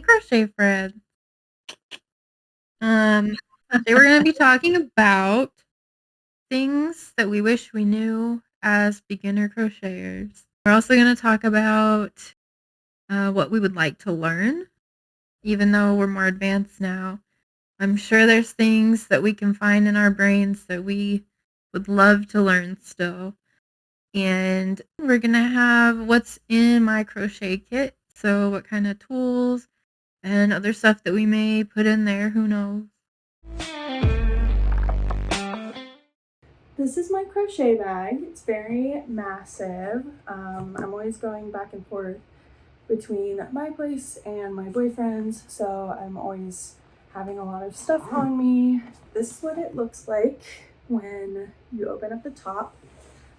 crochet friends. Today we're gonna be talking about things that we wish we knew as beginner crocheters. We're also gonna talk about what we would like to learn, even though we're more advanced now. I'm sure there's things that we can find in our brains that we would love to learn still. And we're gonna have what's in my crochet kit. So what kind of tools and other stuff that we may put in there, who knows. This is my crochet bag. It's very massive. I'm always going back and forth between my place and my boyfriend's, so I'm always having a lot of stuff on me. This is what it looks like when you open up the top.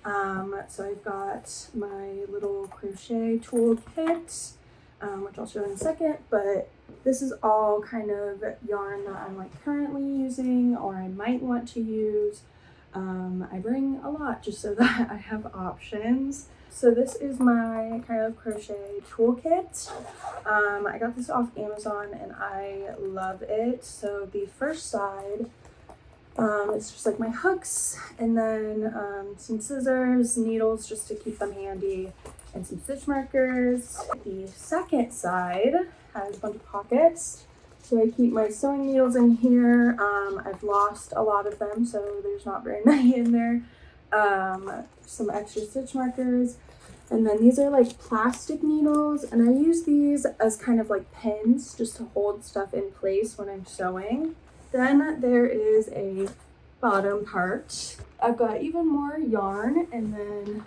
So I've got my little crochet tool kit, which I'll show in a second, but this is all kind of yarn that I'm like currently using or I might want to use. I bring a lot just so that I have options. So this is my kind of crochet toolkit. I got this off Amazon and I love it. So the first side, it's just like my hooks and then some scissors, needles just to keep them handy, and some stitch markers. The second side has a bunch of pockets. So I keep my sewing needles in here. I've lost a lot of them, so there's not very many in there. Some extra stitch markers. And then these are like plastic needles, and I use these as kind of like pins just to hold stuff in place when I'm sewing. Then there is a bottom part. I've got even more yarn, and then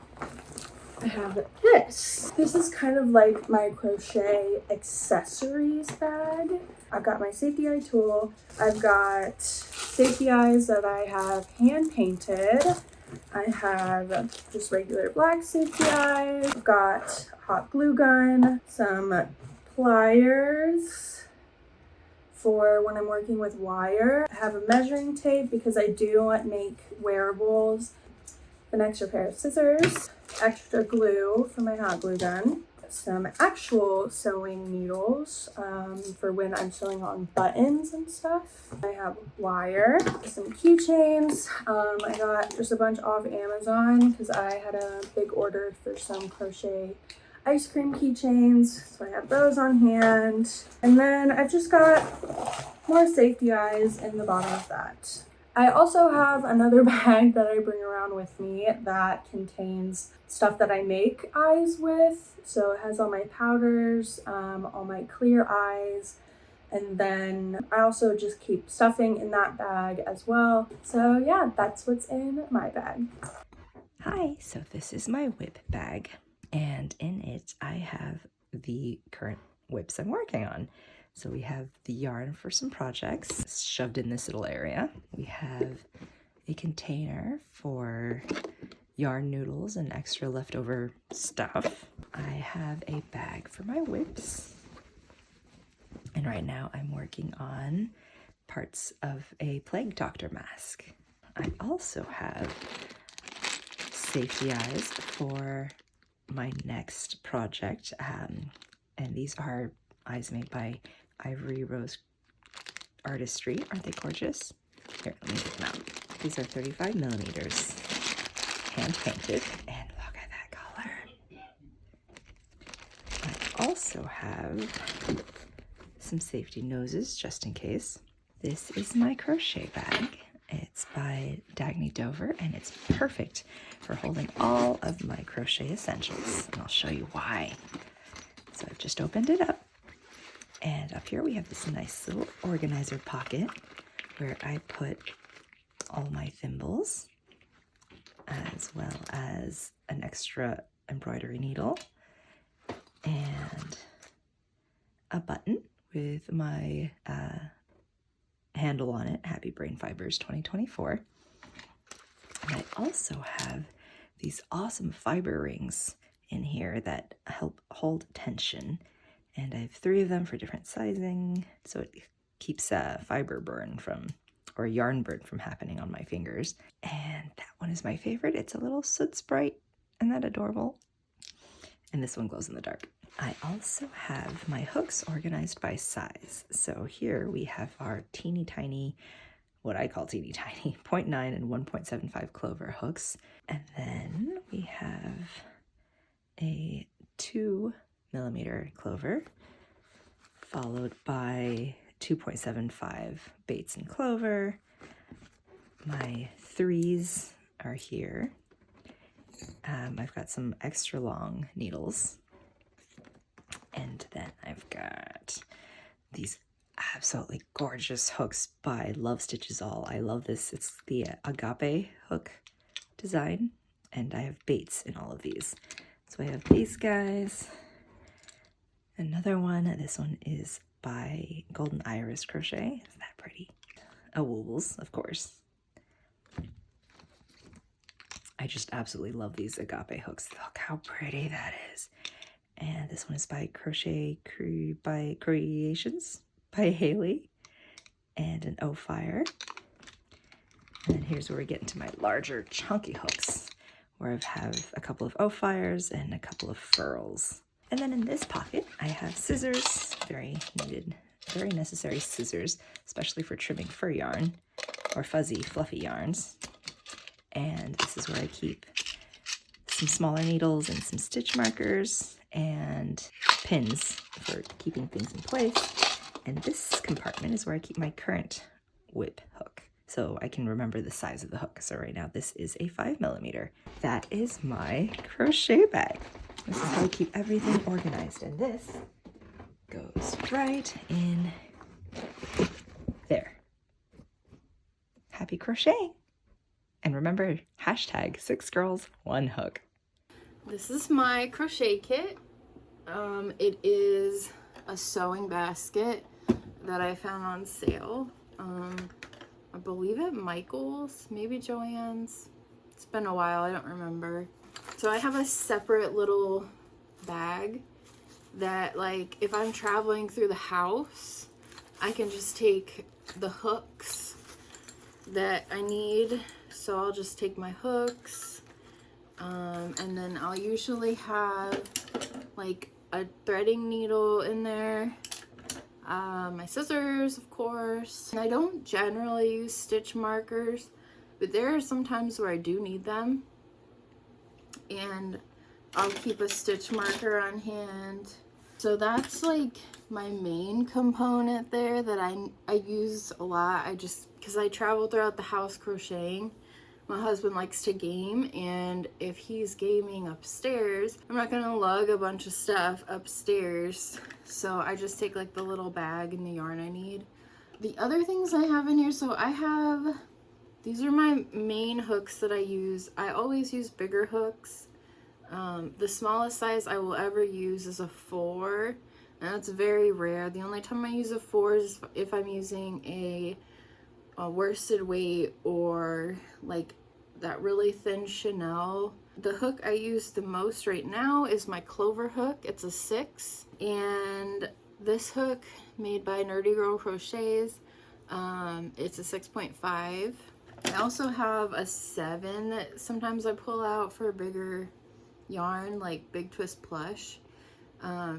I have this. This is kind of like my crochet accessories bag. I've got my safety eye tool. I've got safety eyes that I have hand painted. I have just regular black safety eyes. I've got a hot glue gun, some pliers for when I'm working with wire. I have a measuring tape because I do make wearables. An extra pair of scissors, extra glue for my hot glue gun, some actual sewing needles for when I'm sewing on buttons and stuff. I have wire, some keychains. I got just a bunch off Amazon because I had a big order for some crochet ice cream keychains, so I have those on hand. And then I've just got more safety eyes in the bottom of that. I also have another bag that I bring around with me that contains stuff that I make eyes with. So it has all my powders, all my clear eyes, and then I also just keep stuffing in that bag as well. So yeah, that's what's in my bag. Hi, so this is my whip bag, and in it I have the current whips I'm working on. So we have the yarn for some projects shoved in this little area. We have a container for yarn noodles and extra leftover stuff. I have a bag for my whips. And right now I'm working on parts of a plague doctor mask. I also have safety eyes for my next project. And these are eyes made by Ivory Rose Artistry. Aren't they gorgeous? Here, let me get them out. These are 35 millimeters, hand painted, and look at that color. I also have some safety noses just in case. This is my crochet bag. It's by Dagny Dover, and it's perfect for holding all of my crochet essentials, and I'll show you why. So I've just opened it up. And up here we have this nice little organizer pocket where I put all my thimbles, as well as an extra embroidery needle and a button with my handle on it, Happy Brain Fibers 2024. And I also have these awesome fiber rings in here that help hold tension. And I have 3 of them for different sizing, so it keeps fiber burn from, or yarn burn from happening on my fingers. And that one is my favorite. It's a little soot sprite. Isn't that adorable? And this one glows in the dark. I also have my hooks organized by size. So here we have our teeny tiny, what I call teeny tiny, 0.9 and 1.75 clover hooks. And then we have a 2mm clover, followed by 2.75 Bates and clover. My 3s are here. I've got some extra long needles. And then I've got these absolutely gorgeous hooks by Love Stitches All. I love this. It's the agape hook design, and I have Bates in all of these. So I have these guys. Another one. This one is by Golden Iris Crochet. Isn't that pretty? A Wools, of course. I just absolutely love these agape hooks. Look how pretty that is. And this one is by Crochet by Creations by Baillie, and an O Fire. And then here's where we get into my larger chunky hooks, where I have a couple of O Fires and a couple of furls. And then in this pocket, I have scissors, very needed, very necessary scissors, especially for trimming fur yarn or fuzzy, fluffy yarns. And this is where I keep some smaller needles and some stitch markers and pins for keeping things in place. And this compartment is where I keep my current whip hook, so I can remember the size of the hook. So right now this is a 5mm. That is my crochet bag. This is how I keep everything organized, and this goes right in there. Happy crocheting! And remember, hashtag 6girls1hook. This is my crochet kit. It is a sewing basket that I found on sale. I believe at Michael's, maybe Joann's. It's been a while, I don't remember. So I have a separate little bag that, like, if I'm traveling through the house, I can just take the hooks that I need. So I'll just take my hooks, and then I'll usually have like a threading needle in there, my scissors, of course. And I don't generally use stitch markers, but there are some times where I do need them, and I'll keep a stitch marker on hand. So that's like my main component there that I use a lot. Because I travel throughout the house crocheting. My husband likes to game, and if he's gaming upstairs, I'm not gonna lug a bunch of stuff upstairs. So I just take like the little bag and the yarn I need. The other things I have in here, so these are my main hooks that I use. I always use bigger hooks. The smallest size I will ever use is a 4, and that's very rare. The only time I use a 4 is if I'm using a worsted weight or like that really thin Chanel. The hook I use the most right now is my clover hook. It's a 6, and this hook made by Nerdy Girl Crochets, it's a 6.5. I also have a 7 that sometimes I pull out for a bigger yarn, like Big Twist Plush.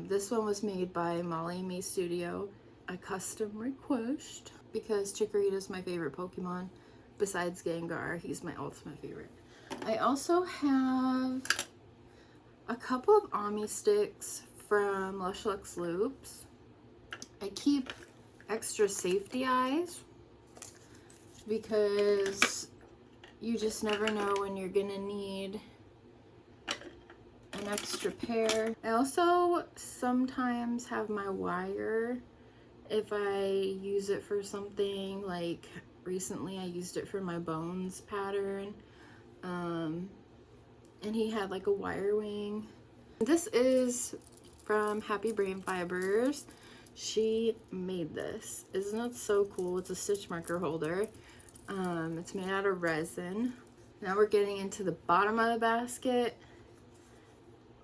This one was made by Molly and Me Studio, a custom request, because Chikorita is my favorite Pokemon. Besides Gengar, he's my ultimate favorite. I also have a couple of Ami sticks from Lush Lux Loops. I keep extra safety eyes because you just never know when you're gonna need an extra pair. I also sometimes have my wire if I use it for something. Like recently I used it for my bones pattern, and he had like a wire wing. This is from Happy Brain Fibers. She made this. Isn't it so cool? It's a stitch marker holder. It's made out of resin. Now we're getting into the bottom of the basket.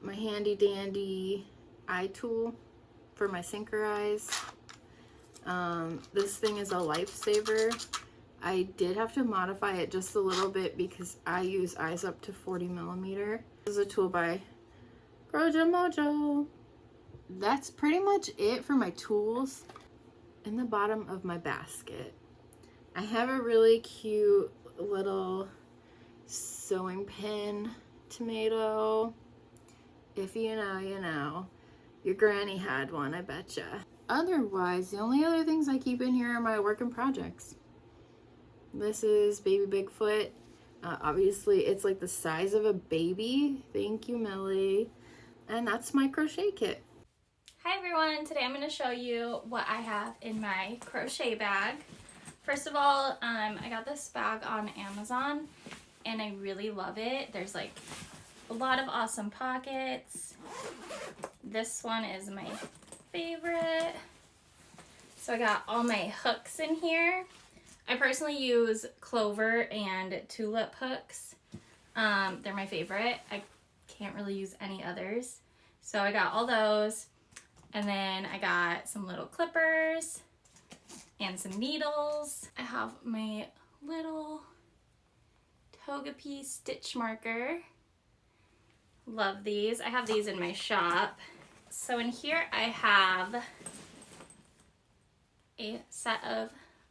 My handy dandy eye tool for my sinker eyes. This thing is a lifesaver. I did have to modify it just a little bit because I use eyes up to 40mm. This is a tool by Groja Mojo. that's pretty much it for my tools. In the bottom of my basket, I have a really cute little sewing pin tomato. If you know, you know. Your granny had one, I betcha. Otherwise, the only other things I keep in here are my work in projects. This is Baby Bigfoot. Obviously, it's like the size of a baby. Thank you, Millie. And that's my crochet kit. Hi everyone, today I'm going to show you what I have in my crochet bag. First of all, I got this bag on Amazon and I really love it. There's like a lot of awesome pockets. This one is my favorite. So I got all my hooks in here. I personally use clover and tulip hooks. They're my favorite. I can't really use any others. So I got all those. And then I got some little clippers and some needles. I have my little toga piece stitch marker. Love these. I have these in my shop. So in here I have a set of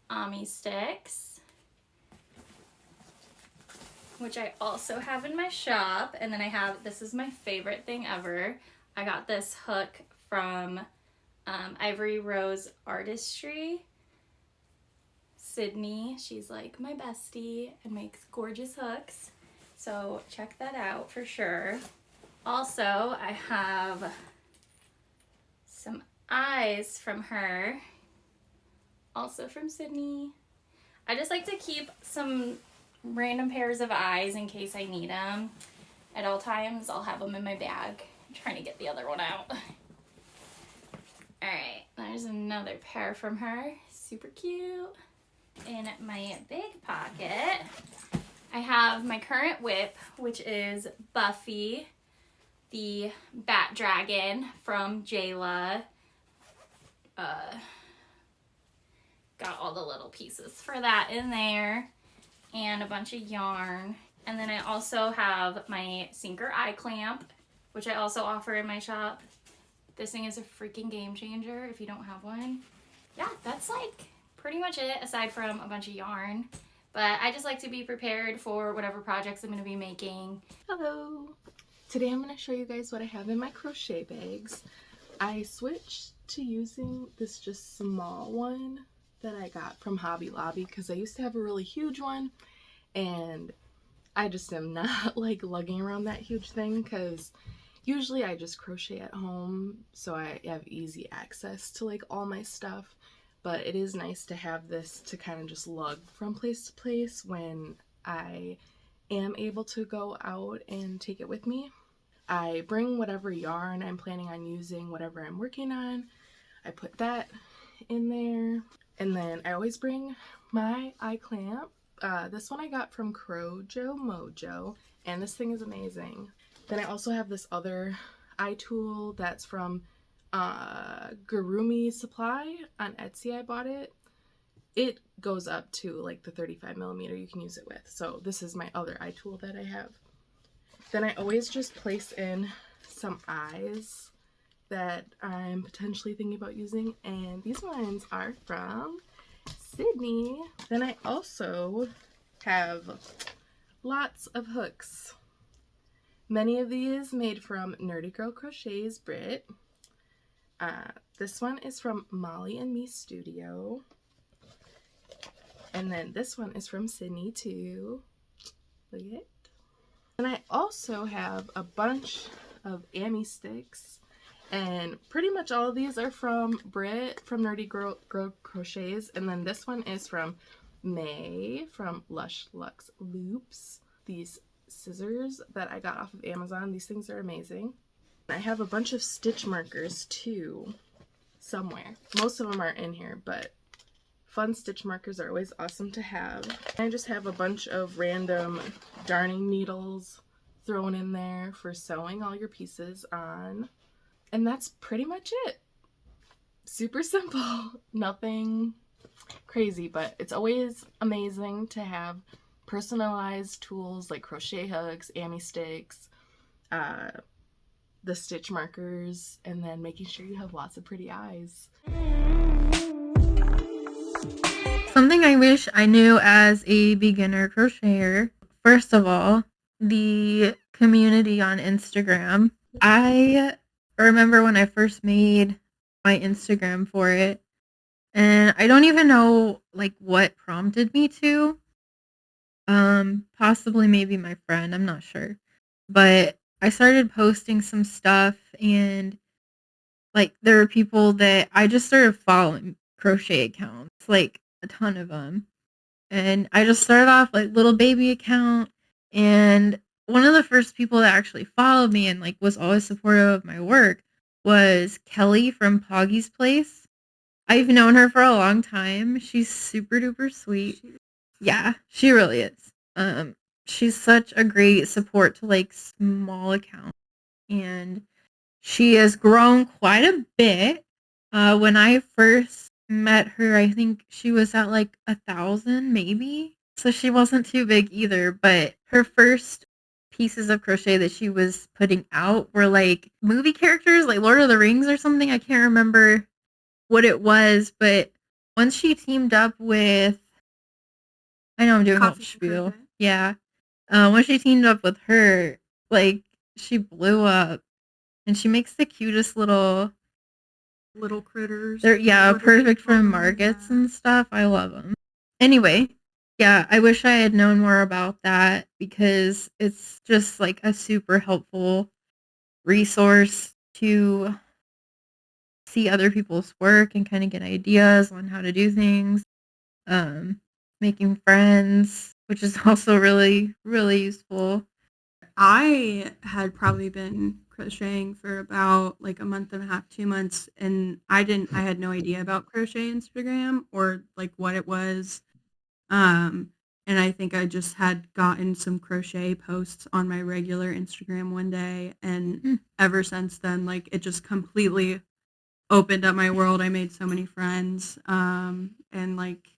Ami sticks, which I also have in my shop. And then I have, this is my favorite thing ever. I got this hook from Ivory Rose Artistry. Sydney, she's like my bestie and makes gorgeous hooks. So check that out for sure. Also, I have some eyes from her, also from Sydney. I just like to keep some random pairs of eyes in case I need them. At all times, I'll have them in my bag. I'm trying to get the other one out. Alright, there's another pair from her. Super cute. In my big pocket, I have my current whip, which is Buffy, the bat dragon from Jayla. Got all the little pieces for that in there, and a bunch of yarn. And then I also have my sinker eye clamp, which I also offer in my shop. This thing is a freaking game changer if you don't have one. Yeah, that's like pretty much it, aside from a bunch of yarn. But I just like to be prepared for whatever projects I'm going to be making. Hello! Today I'm going to show you guys what I have in my crochet bags. I switched to using this just small one that I got from Hobby Lobby because I used to have a really huge one and I just am not like lugging around that huge thing because usually I just crochet at home, so I have easy access to like all my stuff, but it is nice to have this to kind of just lug from place to place when I am able to go out and take it with me. I bring whatever yarn I'm planning on using, whatever I'm working on, I put that in there, and then I always bring my eye clamp. This one I got from Crojo Mojo, and this thing is amazing. Then I also have this other eye tool that's from Gurumi Supply on Etsy. I bought it. It goes up to like the 35mm you can use it with. So this is my other eye tool that I have. Then I always just place in some eyes that I'm potentially thinking about using, and these ones are from Sydney. Then I also have lots of hooks. Many of these made from Nerdy Girl Crochets Brit. This one is from Molly and Me Studio. And then this one is from Sydney too. Look at it. And I also have a bunch of Ami sticks. And pretty much all of these are from Brit, from Nerdy Girl Crochets. And then this one is from May, from Lush Luxe Loops. These scissors that I got off of Amazon. These things are amazing. I have a bunch of stitch markers too, somewhere. Most of them aren't in here, but fun stitch markers are always awesome to have. I just have a bunch of random darning needles thrown in there for sewing all your pieces on. And that's pretty much it. Super simple, nothing crazy, but it's always amazing to have personalized tools like crochet hooks, Ami sticks, the stitch markers, and then making sure you have lots of pretty eyes. Something I wish I knew as a beginner crocheter. First of all, the community on Instagram. I remember when I first made my Instagram for it, and I don't even know like what prompted me to. Possibly maybe my friend, I'm not sure. But I started posting some stuff, and like there are people that I just started following crochet accounts, like a ton of them. And I just started off like little baby account, and one of the first people that actually followed me and like was always supportive of my work was Kelly from Poggy's Place. I've known her for a long time. She's super duper sweet. Yeah, she really is. She's such a great support to like small accounts, and she has grown quite a bit. When I first met her, I think she was at like 1,000 maybe. So she wasn't too big either, but her first pieces of crochet that she was putting out were like movie characters, like Lord of the Rings or something. I can't remember what it was, but once she teamed up with, I know I'm doing a whole Coffee and spiel. Crochet. Yeah. When she teamed up with her, like she blew up, and she makes the cutest little critters. They're What do they perfect for call 'em? markets Yeah. and stuff. I love them. Anyway, yeah, I wish I had known more about that because it's just like a super helpful resource to see other people's work and kind of get ideas on how to do things. Um, Making friends, which is also really, really useful. I had probably been crocheting for about like a month and a half, 2 months, and I had no idea about Crochet Instagram or like what it was. And I think I just had gotten some crochet posts on my regular Instagram one day, and ever since then, like it just completely opened up my world. I made so many friends, and like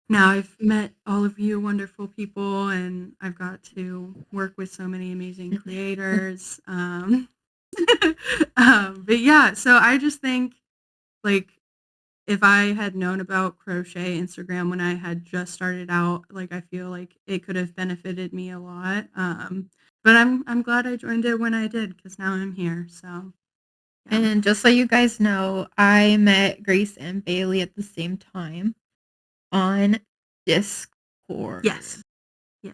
now I've met all of you wonderful people, and I've got to work with so many amazing creators. But yeah, so I just think like if I had known about Crochet Instagram when I had just started out, like I feel like it could have benefited me a lot. But I'm glad I joined it when I did because now I'm here. So yeah. And just so you guys know, I met Grace and Bailey at the same time on Discord. Yes. We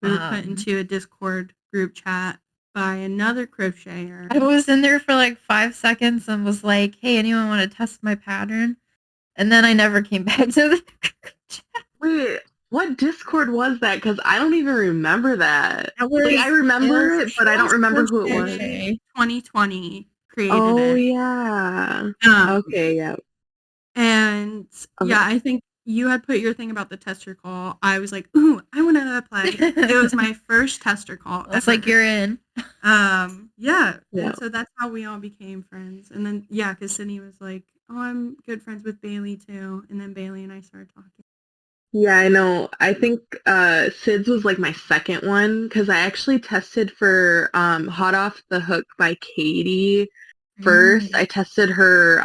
were put into a Discord group chat by another crocheter. I was in there for like 5 seconds and was like, hey, anyone want to test my pattern? And then I never came back to the chat. Wait, what Discord was that? Because I don't even remember that. That was, Like, I remember it, but I don't remember who it was. 2020 created Oh, it. yeah. Okay, yeah. And yeah, I think you had put your thing about the tester call. I was like, ooh, I want to apply. It was my first tester call. It's like you're in. Yeah. Yeah. And so that's how we all became friends. And then yeah, because Sydney was like, oh, I'm good friends with Bailey too. And then Bailey and I started talking. Yeah, I know. I think Sid's was like my second one because I actually tested for Hot Off the Hook by Katie first. I tested her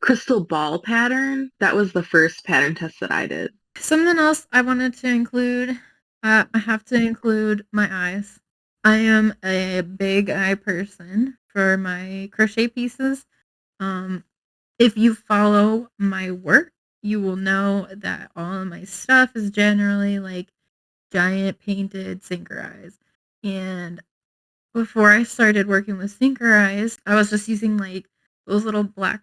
crystal ball pattern. That was the first pattern test that I did. Something else I wanted to include, I have to include my eyes. I am a big eye person for my crochet pieces. If you follow my work, you will know that all of my stuff is generally like giant painted sinker eyes. And before I started working with sinker eyes, I was just using like those little black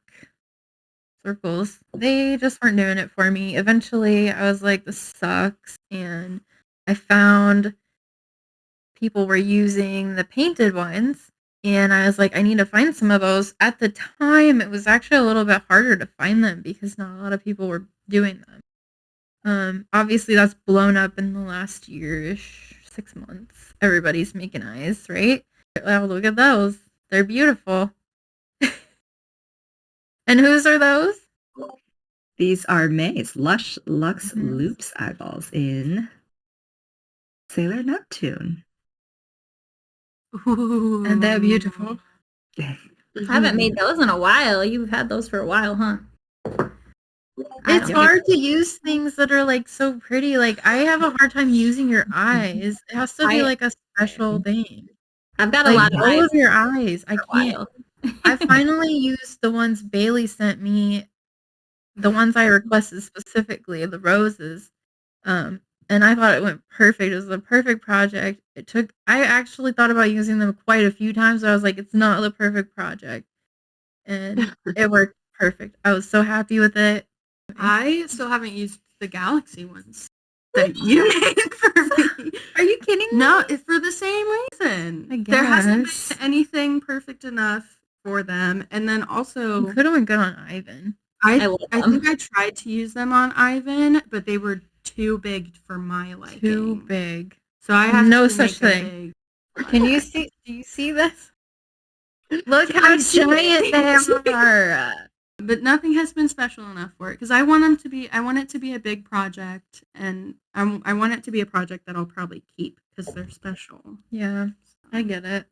circles. They just weren't doing it for me. Eventually, I was like, this sucks. And I found people were using the painted ones. And I was like, I need to find some of those. At the time, it was actually a little bit harder to find them because not a lot of people were doing them. Obviously, that's blown up in the last year-ish, 6 months. Everybody's making eyes, right? Oh, look at those. They're beautiful. And whose are those? These are May's Lush Luxe Loops eyeballs in Sailor Neptune. Ooh. And they're beautiful. I haven't made Mm-hmm. those in a while. You've had those for a while, huh? It's Yep. hard to use things that are like so pretty. Like I have a hard time using your eyes. It has to be like a special thing. I've got a Like lot of all eyes of your eyes. I for a can't. while. I finally used the ones Bailey sent me, the ones I requested specifically, the roses. And I thought it went perfect. It was the perfect project. I actually thought about using them quite a few times, but I was like, it's not the perfect project. And it worked perfect. I was so happy with it. I still haven't used the Galaxy ones that you made for me. Are you kidding me? No, it's for the same reason. I There hasn't guess. been anything perfect enough for them. And then You also, could have went good on Ivan. I love I them. think I tried to use them on Ivan, but they were too big for my liking. Too big. So I have No to such make thing. a big. Can you see? Do you see this? Look how I see giant it. they are. But nothing has been special enough for it because I want it to be a big project, and I want it to be a project that I'll probably keep because they're special. Yeah, I get it.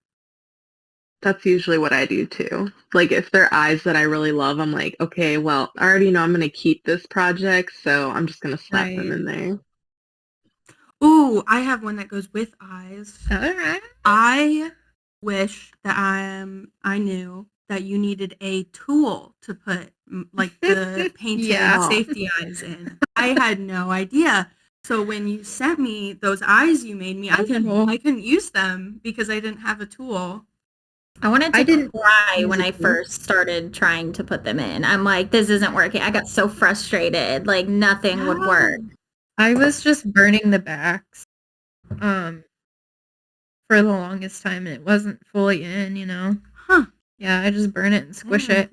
That's usually what I do too. Like if they're eyes that I really love, I'm like, okay, well, I already know I'm gonna keep this project, so I'm just gonna slap them Right. in there. Ooh, I have one that goes with eyes. All right. I wish that I knew that you needed a tool to put like the painted Yeah. safety eyes in. I had no idea. So when you sent me those eyes you made me, I couldn't use them because I didn't have a tool. I wanted I to didn't cry when use I it. first started trying to put them in. I'm like, this isn't working. I got so frustrated. Like nothing would work. I was just burning the backs for the longest time, and it wasn't fully in, you know. Huh. Yeah, I just burn it and squish it.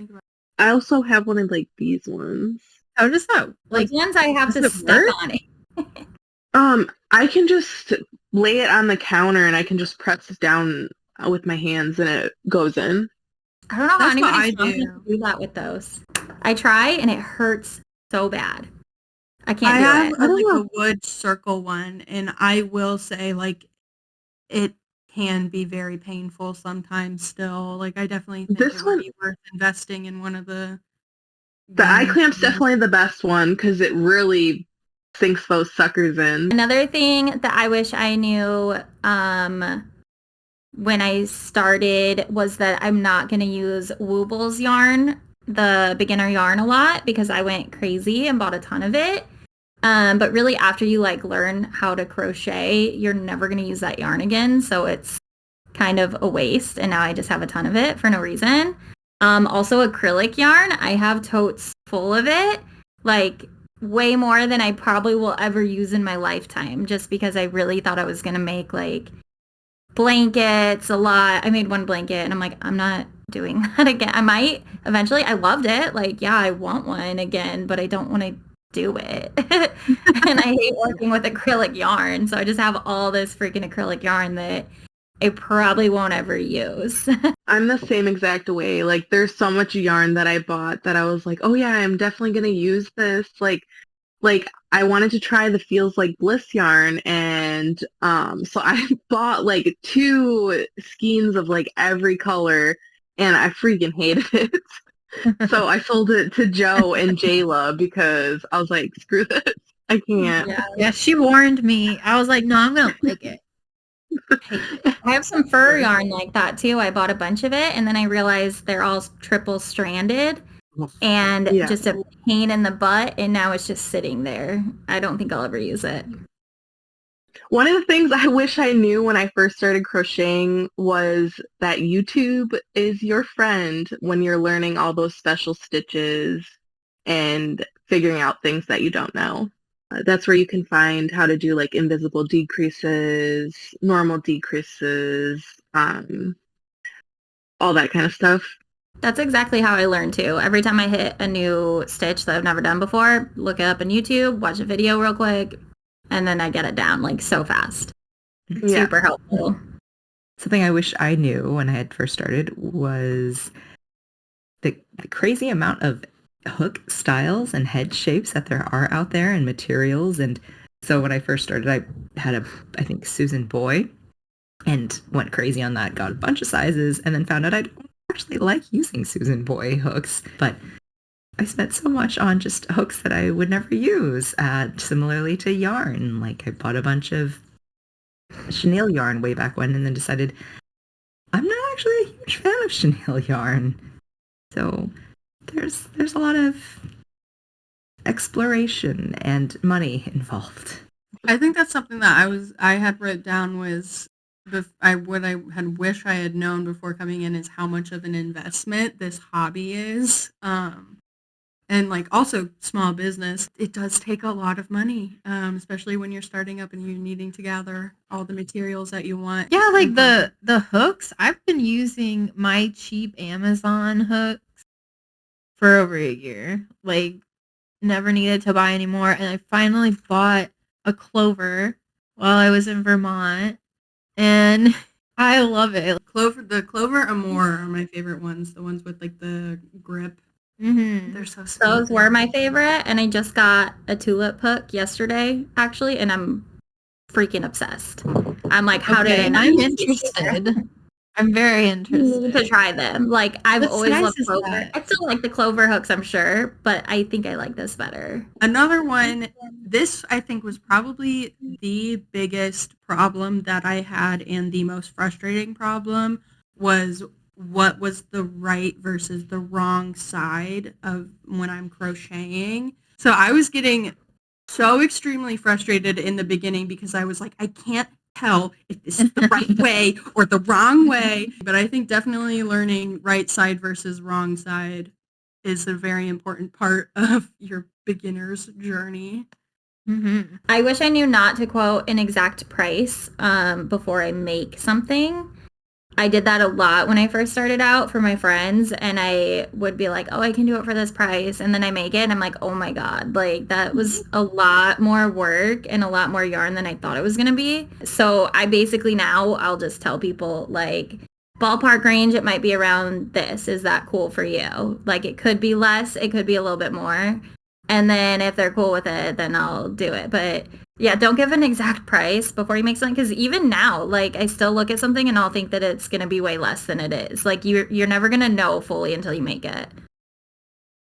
I also have one of like these ones. How does that Like like? ones I have does to it step work? on it. I can just lay it on the counter and I can just press it down with my hands and it goes in. I don't know how That's what anybody's I supposed to do that with those. I try and it hurts so bad. I can't I do have it. like a wood circle one, and I will say like it can be very painful sometimes still. Like I definitely think This it one- would be worth investing in one of the eye games. clamp's definitely the best one because it really sinks those suckers in. Another thing that I wish I knew when I started was that I'm not going to use Wooble's yarn, the beginner yarn, a lot because I went crazy and bought a ton of it. But really after you like learn how to crochet, you're never going to use that yarn again. So it's kind of a waste. And now I just have a ton of it for no reason. Also acrylic yarn. I have totes full of it, like way more than I probably will ever use in my lifetime, just because I really thought I was going to make like blankets a lot. I made one blanket and I'm like, I'm not doing that again. I might eventually. I loved it. Like, yeah, I want one again, but I don't want to do it. And I hate working with acrylic yarn. So I just have all this freaking acrylic yarn that I probably won't ever use. I'm the same exact way. Like there's so much yarn that I bought that I was like, oh yeah, I'm definitely gonna use this. Like I wanted to try the Feels Like Bliss yarn, and so I bought like 2 skeins of like every color, and I freaking hated it. So I sold it to Joe and Jayla because I was like, screw this, I can't. Yeah, she warned me. I was like, no, I'm gonna like it. I have some fur yarn like that too. I bought a bunch of it and then I realized they're all triple stranded and Yeah. just a pain in the butt, and now it's just sitting there. I don't think I'll ever use it. One of the things I wish I knew when I first started crocheting was that YouTube is your friend when you're learning all those special stitches and figuring out things that you don't know. That's where you can find how to do like invisible decreases, normal decreases, all that kind of stuff. That's exactly how I learn too. Every time I hit a new stitch that I've never done before, look it up on YouTube, watch a video real quick, and then I get it down like so fast. Yeah. Super helpful. Something I wish I knew when I had first started was the crazy amount of hook styles and head shapes that there are out there and materials. And so when I first started, I had I think Susan Boy and went crazy on that, got a bunch of sizes, and then found out I don't actually like using Susan Boy hooks, but I spent so much on just hooks that I would never use. Similarly to yarn, like I bought a bunch of chenille yarn way back when and then decided I'm not actually a huge fan of chenille yarn. So there's a lot of exploration and money involved. I think that's something that I had written down was what I had wished I had known before coming in is how much of an investment this hobby is. And like also small business, it does take a lot of money, especially when you're starting up and you're needing to gather all the materials that you want. Yeah, like the hooks. I've been using my cheap Amazon hooks for over a year. Like never needed to buy anymore, and I finally bought a clover while I was in Vermont, and I love it. The Clover Amore are my favorite ones. The ones with like the grip. Mm-hmm. They're so sweet. Those were my favorite, and I just got a tulip hook yesterday, actually, and I'm freaking obsessed. I'm like, how did I not I'm use these interested. I'm very before? interested. Need to try them. Like I've What always size loved is clover. that? I still like the clover hooks, I'm sure, but I think I like this better. Another one, this I think was probably the biggest problem that I had and the most frustrating problem was what was the right versus the wrong side of when I'm crocheting. So I was getting so extremely frustrated in the beginning because I was like, I can't tell if this is the right way or the wrong way. But I think definitely learning right side versus wrong side is a very important part of your beginner's journey. Mm-hmm. I wish I knew not to quote an exact price before I make something. I did that a lot when I first started out for my friends, and I would be like, oh, I can do it for this price. And then I make it, and I'm like, oh my God, like that was a lot more work and a lot more yarn than I thought it was going to be. So I basically now I'll just tell people like, ballpark range, it might be around this. Is that cool for you? Like it could be less, it could be a little bit more. And then if they're cool with it, then I'll do it. But yeah, don't give an exact price before you make something, because even now, like I still look at something and I'll think that it's gonna be way less than it is. Like you're never gonna know fully until you make it.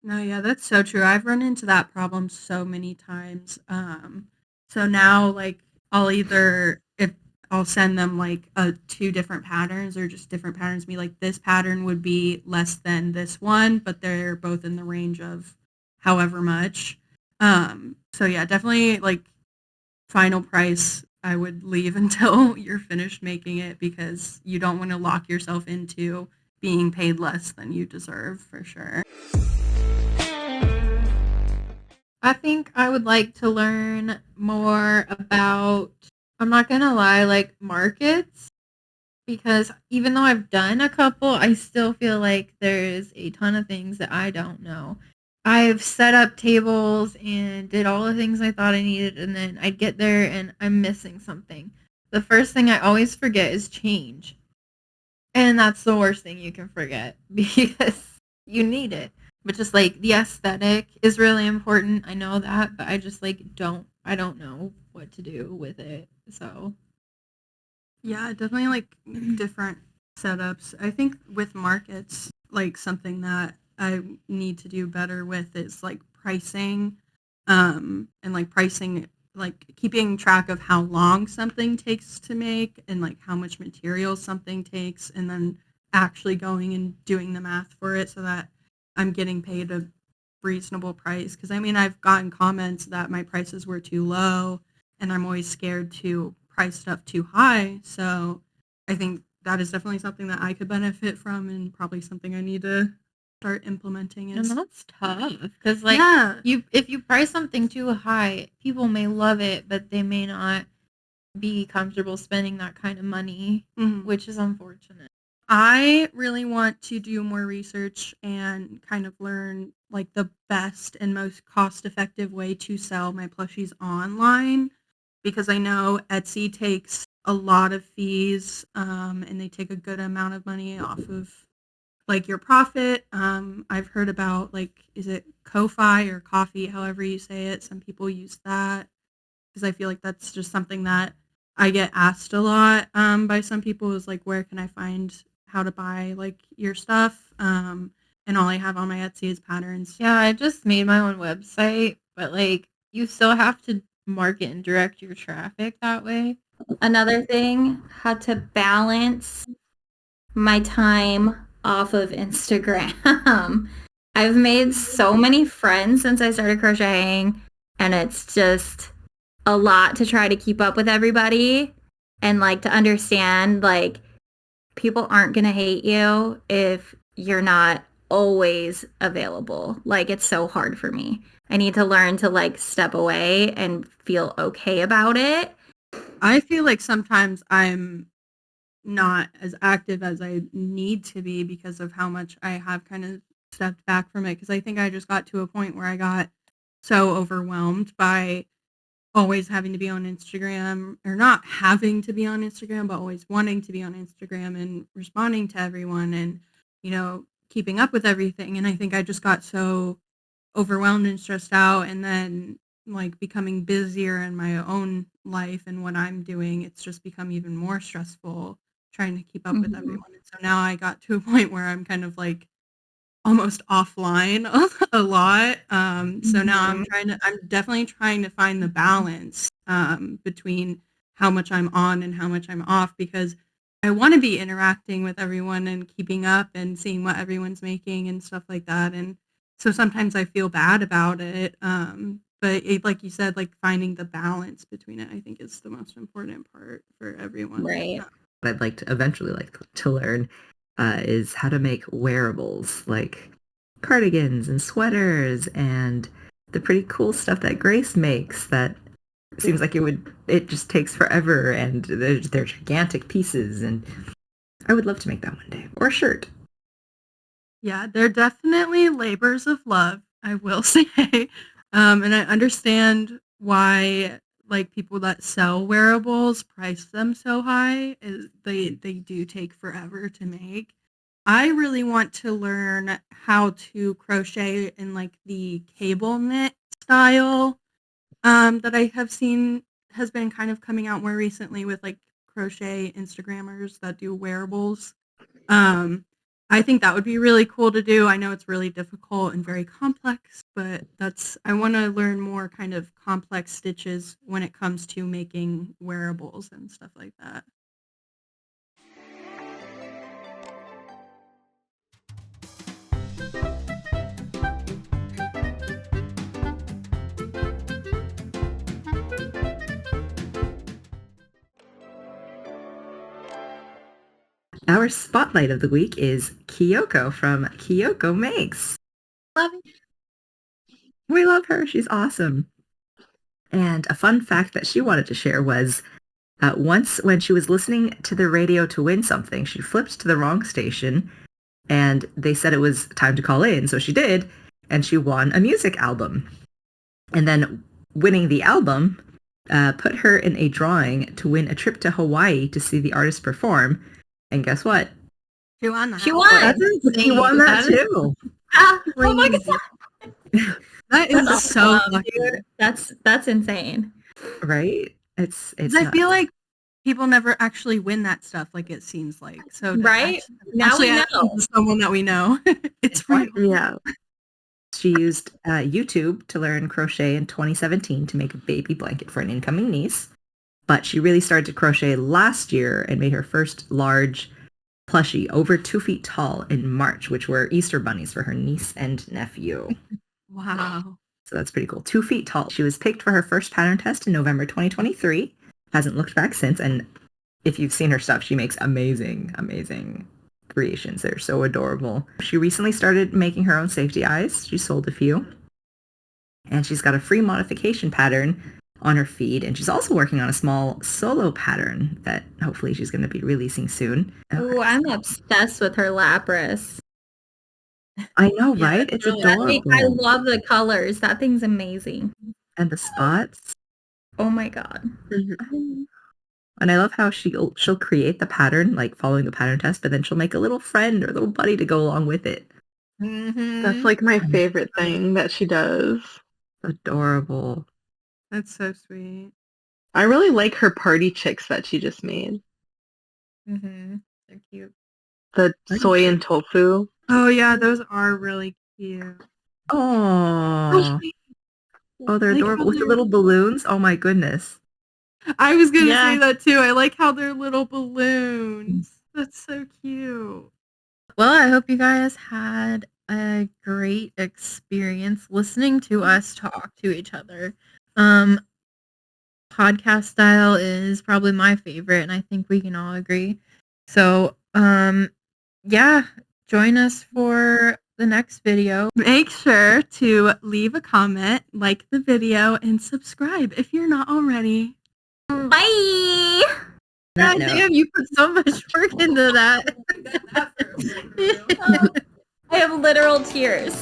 No, yeah, that's so true. I've run into that problem so many times. So now like I'll send them like two different patterns or just different patterns, be like this pattern would be less than this one, but they're both in the range of however much. So yeah, definitely like final price I would leave until you're finished making it because you don't want to lock yourself into being paid less than you deserve for sure. I think I would like to learn more about, I'm not gonna lie, like markets, because even though I've done a couple, I still feel like there's a ton of things that I don't know. I've set up tables and did all the things I thought I needed, and then I'd get there and I'm missing something. The first thing I always forget is change. And that's the worst thing you can forget because you need it. But just like the aesthetic is really important. I know that, but I just like I don't know what to do with it. So Yeah, definitely like different setups. I think with markets, like something that I need to do better with is like pricing, and like pricing, like keeping track of how long something takes to make and like how much material something takes, and then actually going and doing the math for it so that I'm getting paid a reasonable price. Because I mean, I've gotten comments that my prices were too low, and I'm always scared to price stuff too high. So I think that is definitely something that I could benefit from, and probably something I need to start implementing. and Is that's tough because like yeah, if you price something too high, people may love it, but they may not be comfortable spending that kind of money, which is unfortunate. I really want to do more research and kind of learn like the best and most cost-effective way to sell my plushies online, because I know Etsy takes a lot of fees, and they take a good amount of money off of like your profit. I've heard about like, is it Ko-fi or Coffee, however you say it. Some people use that because I feel like that's just something that I get asked a lot by some people is like, where can I find how to buy like your stuff? And all I have on my Etsy is patterns. Yeah, I just made my own website, but like you still have to market and direct your traffic that way. Another thing, how to balance my time off of Instagram. I've made so many friends since I started crocheting, and it's just a lot to try to keep up with everybody and like to understand like people aren't going to hate you if you're not always available. Like it's so hard for me. I need to learn to like step away and feel okay about it. I feel like sometimes I'm not as active as I need to be because of how much I have kind of stepped back from it. Because I think I just got to a point where I got so overwhelmed by always having to be on Instagram, or not having to be on Instagram, but always wanting to be on Instagram and responding to everyone and, keeping up with everything. And I think I just got so overwhelmed and stressed out, and then like becoming busier in my own life and what I'm doing, it's just become even more stressful trying to keep up with everyone. And so now I got to a point where I'm kind of like almost offline a lot. So now I'm definitely trying to find the balance between how much I'm on and how much I'm off, because I want to be interacting with everyone and keeping up and seeing what everyone's making and stuff like that. And so sometimes I feel bad about it. But like you said, like finding the balance between it, I think is the most important part for everyone. Right. What I'd like to eventually like to learn is how to make wearables like cardigans and sweaters and the pretty cool stuff that Grace makes that seems like it just takes forever, and they're gigantic pieces, and I would love to make that one day. Or a shirt. Yeah, they're definitely labors of love, I will say. And I understand why like people that sell wearables price them so high. They do take forever to make. I really want to learn how to crochet in like the cable knit style that I have seen has been kind of coming out more recently with like crochet Instagrammers that do wearables. Um, I think that would be really cool to do. I know it's really difficult and very complex, but I want to learn more kind of complex stitches when it comes to making wearables and stuff like that. Our spotlight of the week is Kiyoko from Kiyoko Makes. Love it. We love her. She's awesome. And a fun fact that she wanted to share was once when she was listening to the radio to win something, she flipped to the wrong station and they said it was time to call in. So she did, and she won a music album. And then winning the album put her in a drawing to win a trip to Hawaii to see the artist perform. And guess what? She won that. She won. She won that too. Oh my god. That is That's so awesome, lucky. dude. That's insane. Right? It's I feel like people never actually win that stuff, like it seems like. So Right? Now we know. Someone that we know. It's real. Yeah. She used YouTube to learn crochet in 2017 to make a baby blanket for an incoming niece. But she really started to crochet last year and made her first large plushie over 2 feet tall in March, which were Easter bunnies for her niece and nephew. Wow. So that's pretty cool. 2 feet tall. She was picked for her first pattern test in November 2023. Hasn't looked back since. And if you've seen her stuff, she makes amazing, amazing creations. They're so adorable. She recently started making her own safety eyes. She sold a few. And she's got a free modification pattern on her feed. And she's also working on a small solo pattern that hopefully she's going to be releasing soon. Oh, I'm obsessed with her lapras. I know, right? It's adorable. I love the colors. That thing's amazing. And the spots. Oh my god. Mm-hmm. And I love how she'll create the pattern, like following the pattern test, but then she'll make a little friend or a little buddy to go along with it. Mm-hmm. That's like my favorite thing that she does. Adorable. That's so sweet. I really like her party chicks that she just made. Mm-hmm. They're cute. The soy and tofu. Oh yeah, those are really cute. Oh, they're adorable with the little balloons. Oh my goodness. I was gonna Yeah. say that too. I like how they're little balloons. That's so cute. Well, I hope you guys had a great experience listening to us talk to each other. Podcast style is probably my favorite, and I think we can all agree. So, yeah, join us for the next video. Make sure to leave a comment, like the video, and subscribe if you're not already. Bye. God damn, you put so much work into that. I have literal tears.